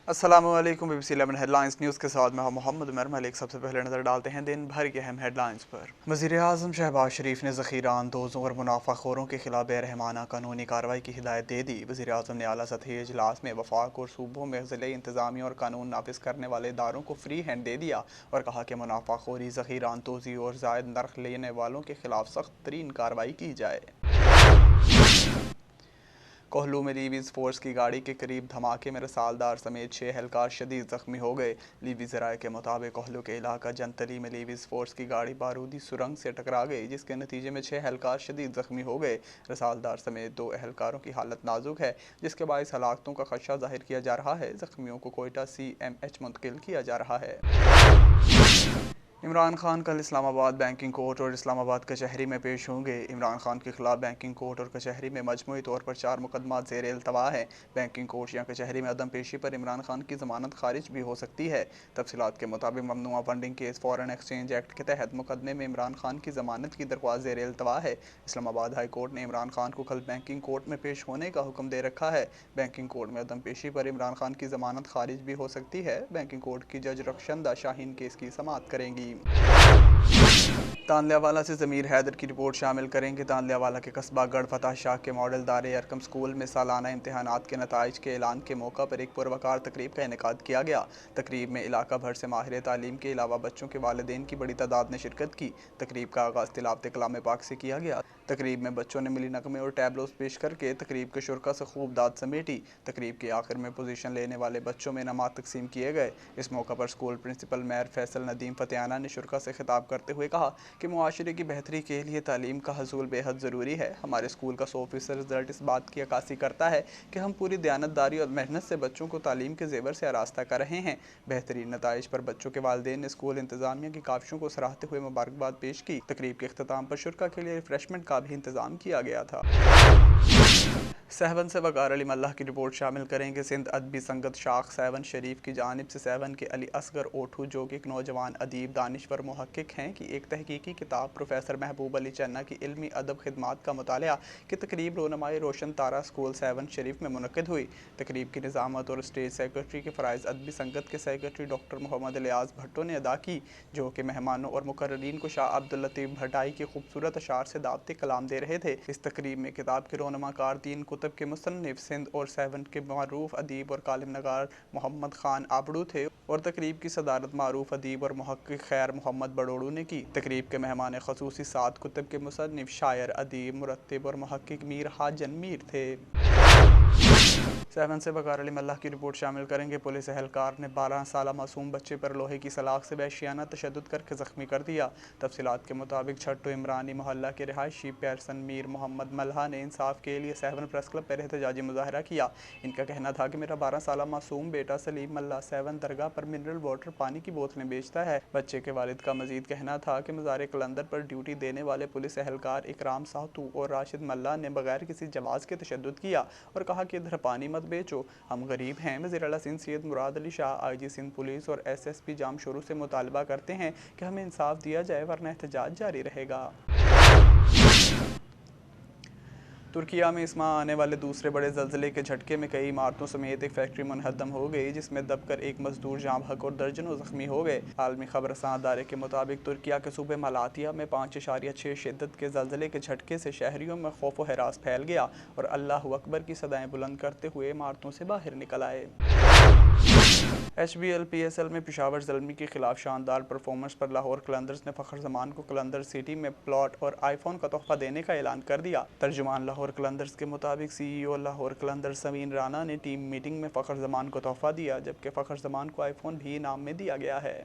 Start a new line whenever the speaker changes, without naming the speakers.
अस्सलामुअलैकुम BBC 11 headlines news के साथ मैं हूं मोहम्मद उमर मलिक। सबसे पहले नज़र डालते हैं दिन भर की अहम हेडलाइंस पर। वज़ीर-ए-आज़म शहबाज शरीफ ने ज़ख़ीरा अंदोज़ों और मुनाफ़ाखोरों के खिलाफ बेरहमाना कानूनी कार्रवाई की हिदायत दे दी। वज़ीर-ए-आज़म ने आला सतही इजलास में वफाक और सूबों में ज़िले इंतज़ामिया और कानून नाफिज करने वाले इदारों को फ्री हैंड दे दिया और कहा कि मुनाफ़ाखोरी, ज़ख़ीरा अंदोज़ी और ज़ायद नर्ख लेने वालों के खिलाफ सख्त तरीन कार्रवाई की जाए। कोहलू में लीवीज़ फोर्स की गाड़ी के करीब धमाके में रसालदार समेत 6 एहलकार शदीद ज़ख्मी हो गए। लीवी ज़राए के मुताबिक कोहलू के इलाका जनतली में लीवीज़ फोर्स की गाड़ी बारूदी सुरंग से टकरा गई, जिसके नतीजे में 6 एहलकार शदीद ज़ख्मी हो गए। रसालदार समेत 2 एहलकारों की हालत नाजुक है, जिसके बायस हलाकतों का खदशा जाहिर किया जा रहा है। ज़ख्मियों को कोयटा CMH मुंतकिल किया जा रहा है। इमरान खान कल इस्लामाबाद बैंकिंग कोर्ट और इस्लामाबाद कचहरी में पेश होंगे। इमरान खान के खिलाफ बैंकिंग कोर्ट और कचहरी में मजमूई तौर पर 4 मुकदमात ज़ेर इल्तवा हैं। बैंकिंग कोर्ट या कचहरी में अदम पेशी पर इमरान खान की ज़मानत खारिज भी हो सकती है। तफसीलात के मुताबिक ममनुआ funding case foreign exchange act के तहत मुकदमे में इमरान खान की ज़मानत की दरख्वास्त ज़ेर इल्तवा है। इस्लामाबाद हाई कोर्ट ने इमरान खान को कल बैंकिंग कोर्ट में पेश होने का हुक्म दे रखा है। बैंकिंग कोर्ट में अदम पेशी पर इमरान खान की ज़मानत खारिज भी हो सकती है। बैंकिंग कोर्ट की जज रखशंदा शाहीन केस की समाअत करेंगी। तांदल्यावाला से ज़मीर हैदर की रिपोर्ट शामिल करेंगे। तांदल्यावाला के कस्बा गढ़ फतह शाह के मॉडल दारे अरकम स्कूल में सालाना इम्तहानात के नताइज के ऐलान के मौका पर एक पुरवकार तकरीब का इनेकाद किया गया। तकरीब में इलाका भर से माहिर तालीम के अलावा बच्चों के वालिदैन की बड़ी तादाद ने शिरकत की। तकरीब का आगाज़ तिलावत कलाम पाक से किया गया। तकरीब में बच्चों ने मिली नगमे और टैबलोस पेश करके तकरीब के शुरका से खूब दाद समेटी। तकरीब के आखिर में पोजीशन लेने वाले बच्चों में इनामात तकसीम किए गए। इस मौका पर स्कूल प्रिंसिपल मेयर फैसल नदीम फतेहाना ने शुरका से खिताब करते हुए कहा कि मुआशरे की बेहतरी के लिए तालीम का हसूल बेहद ज़रूरी है। हमारे स्कूल का 100% रिजल्ट इस बात की अक्कासी करता है कि हम पूरी दयानतदारी और मेहनत से बच्चों को तालीम के ज़ेवर से आरास्ता कर रहे हैं। बेहतरीन नताइज पर बच्चों के वालिदैन ने स्कूल इंतज़ामिया की काविशों को सराहते हुए मुबारकबाद पेश की। तकरीब के अख्ताम पर शुरका के लिए रिफ्रेशमेंट का भी इंतज़ाम किया गया था। सहवन से वकार अली मल्लाह की रिपोर्ट शामिल करेंगे। सिंध अदबी संगत शाख सहवन शरीफ की जानिब से सहवन के अली असगर ओठू, जो कि एक नौजवान अदीब, दानिश्वर मुहक्किक हैं, की एक तहकीकी किताब प्रोफेसर महबूब अली चन्ना की इल्मी अदब खिदमात का मुतालिया की तकरीब रोनमाई रोशन तारा स्कूल सहवन शरीफ में मुनक्किद हुई। तकरीब की निज़ामत और स्टेज सेक्रेटरी के फ़राइज़ अदबी संगत के सेक्रेटरी डॉक्टर मोहम्मद लियाज़ भट्टो ने अदा की, जो कि मेहमानों और मुकर्ररीन को शाह अब्दुल लतीफ़ भटाई के खूबसूरत अशार से दावती कलाम दे रहे थे। इस तकरीब में किताब के रोनमाकार तीन कुतब के मुसन्निफ सिंध और सहवन के मारूफ अदीब और कालिम नगार मोहम्मद खान आबड़ू थे और तकरीब की सदारत मारूफ अदीब और मुहक्किक खैर मोहम्मद बड़ोड़ू ने की। तकरीब के मेहमान खसूसी 7 कुतब के मुसन्निफ, शायर, अदीब, मुरत्तिब और मुहक्किक मीर हाजन मीर थे। सहवन से वकार अली मल्लाह की रिपोर्ट शामिल करेंगे। पुलिस एहलकार ने 12 साला मासूम बच्चे पर लोहे की सलाख से वहशियाना तशद्दुद करके ज़ख्मी कर दिया। तफसीलात के मुताबिक छट्टो इमरानी मोहल्ला के रिहायशी पैरसन मीर मोहम्मद मल्हा ने इंसाफ के लिए सहवन प्रेस क्लब पर एहतजाजी मुजाहरा किया। इनका कहना था कि मेरा 12 साला मासूम बेटा सलीम मल्ला सहवन दरगाह पर मिनरल वाटर पानी की बोतलें बेचता है। बच्चे के वालिद का मजीद कहना था कि मज़ार कलंदर पर ड्यूटी देने वाले पुलिस एहलकार इकराम साहतू और राशिद मल्ला ने बगैर किसी जवाज़ के तशद्दुद किया और कहा कि इधर पानी मत बेचो, हम गरीब हैं। वज़ीर आला सिंध सैयद मुराद अली शाह IG सिंध पुलिस और SSP जामशोरू से मुतालबा करते हैं कि हमें इंसाफ दिया जाए, वरना एहतजाज जारी रहेगा। तुर्किया में इस माह आने वाले दूसरे बड़े ज़लज़ले के झटके में कई इमारतों समेत एक फैक्ट्री मुनहदम हो गई, जिसमें दबकर एक मजदूर जाँ बहक और दर्जनों ज़ख्मी हो गए। आलमी खबरसां अदारे के मुताबिक तुर्किया के सूबे मलातिया में 5.6 शिद्दत के ज़लज़ले के झटके से शहरियों में खौफ व हरास फैल गया और अल्लाहु अकबर की सदाएं बुलंद करते हुए इमारतों से बाहर निकल आए। HBL PSL में पेशावर ज़ल्मी के खिलाफ शानदार परफॉर्मेंस पर लाहौर कलंदर्स ने फ़खर ज़मान को कलंदर सिटी में प्लॉट और iPhone का तोहफा देने का ऐलान कर दिया। तर्जुमान लाहौर कलंदर्स के मुताबिक CEO लाहौर कलंदर्स समीन राना ने टीम मीटिंग में फ़खर ज़मान को तोहफा दिया, जबकि फ़खर ज़मान को iPhone भी इनाम में दिया गया है।